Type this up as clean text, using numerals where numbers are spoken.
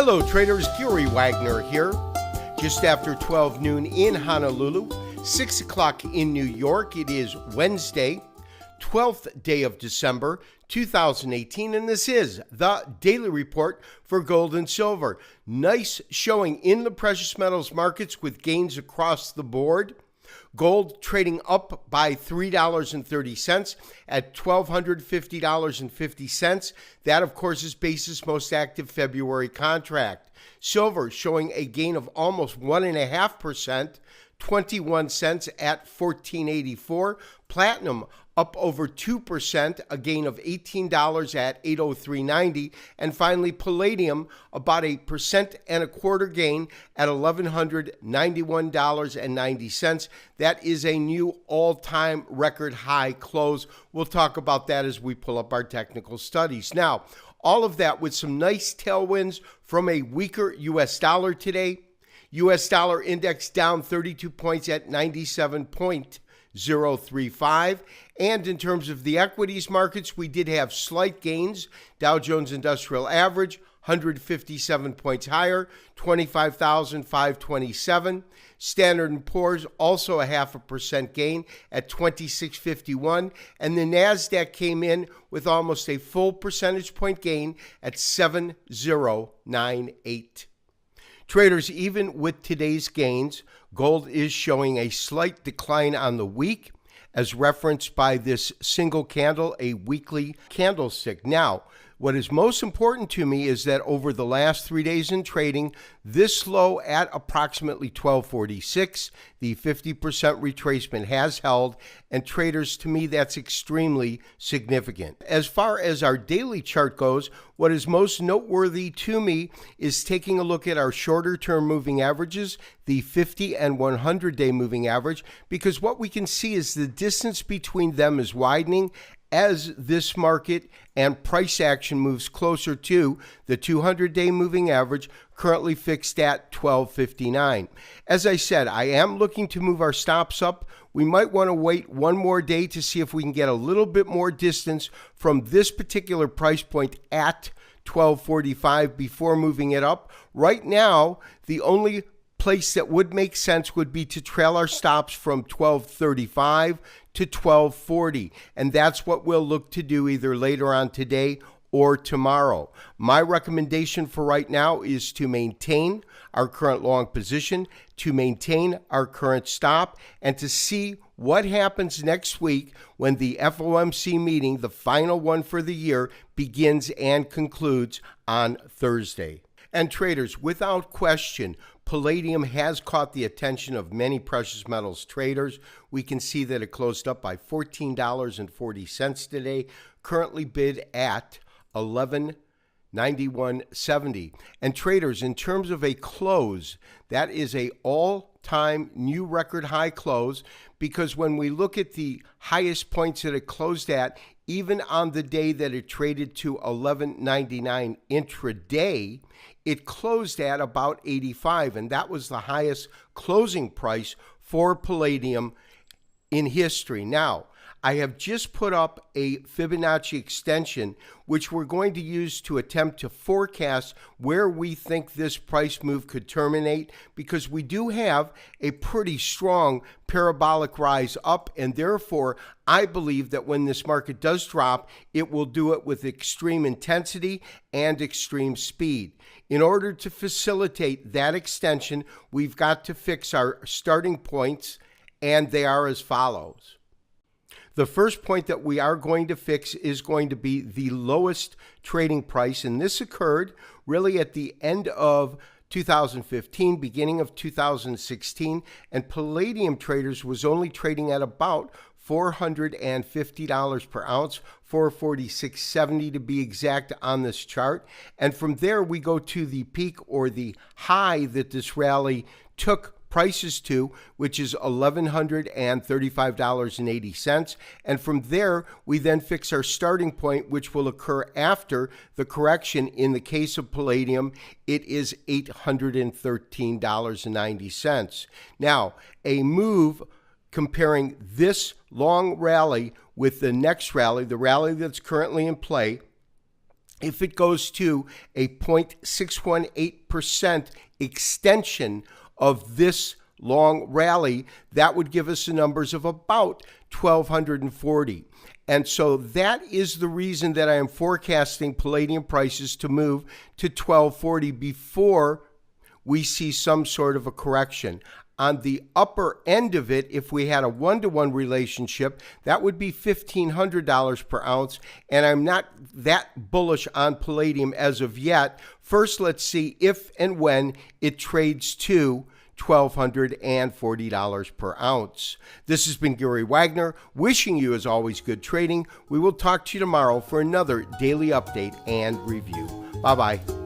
Hello traders, Gary Wagner here. Just after 12 noon in Honolulu, 6 o'clock in New York. It is Wednesday, 12th day of December, 2018, and this is the Daily Report for Gold and Silver. Nice showing in the precious metals markets with gains across the board. Gold trading up by $3.30 at $1,250.50. That, of course, is basis most active February contract. Silver showing a gain of almost 1.5%, 21 cents at $14.84. Platinum up over 2%, a gain of $18 at $803.90. And finally, palladium about 1.25% gain at $1,191.90. That is a new all-time record high close. We'll talk about that as we pull up our technical studies. Now, all of that with some nice tailwinds from a weaker U.S. dollar today. U.S. dollar index down 32 points at 97.035. And in terms of the equities markets, we did have slight gains. Dow Jones Industrial Average, 157 points higher, 25,527. Standard & Poor's also a 0.5% gain at 2651. And the NASDAQ came in with almost a full percentage point gain at 7098. Traders, even with today's gains, gold is showing a slight decline on the week, as referenced by this single candle, a weekly candlestick. Now, what is most important to me is that over the last 3 days in trading, this low at approximately 1246, the 50% retracement has held, and traders, to me, that's extremely significant. As far as our daily chart goes, what is most noteworthy to me is taking a look at our shorter-term moving averages, the 50 and 100-day moving average, because what we can see is the distance between them is widening as this market and price action moves closer to the 200-day moving average, currently fixed at 1259. As I said, I am looking to move our stops up. We might want to wait one more day to see if we can get a little bit more distance from this particular price point at 1245 before moving it up. Right now, the only place that would make sense would be to trail our stops from 1235 to 1240, and that's what we'll look to do either later on today or tomorrow. My recommendation for right now is to maintain our current long position, to maintain our current stop, and to see what happens next week when the FOMC meeting, the final one for the year, begins and concludes on Thursday. And traders, without question, palladium has caught the attention of many precious metals traders. We can see that it closed up by $14.40 today, currently bid at $11.9170. And traders, in terms of a close, that is a all-time new record high close, because when we look at the highest points that it closed at, even on the day that it traded to $11.99 intraday, it closed at about 85, and that was the highest closing price for palladium in history. Now, I have just put up a Fibonacci extension, which we're going to use to attempt to forecast where we think this price move could terminate, because we do have a pretty strong parabolic rise up, and therefore I believe that when this market does drop, it will do it with extreme intensity and extreme speed. In order to facilitate that extension, we've got to fix our starting points, and they are as follows. The first point that we are going to fix is going to be the lowest trading price, and this occurred really at the end of 2015, beginning of 2016, and palladium traders was only trading at about $450 per ounce, $446.70 to be exact on this chart. And from there, we go to the peak or the high that this rally took prices to, which is $1,135.80. And from there, we then fix our starting point, which will occur after the correction. In the case of palladium, it is $813.90. Now, a move comparing this long rally with the next rally, the rally that's currently in play, If it goes to a 0.618% extension of this long rally, that would give us the numbers of about 1,240. And so that is the reason that I am forecasting palladium prices to move to 1,240 before we see some sort of a correction. On the upper end of it, if we had a one-to-one relationship, that would be $1,500 per ounce, and I'm not that bullish on palladium as of yet. First, let's see if and when it trades to $1,240 per ounce. This has been Gary Wagner, wishing you, as always, good trading. We will talk to you tomorrow for another daily update and review. Bye-bye.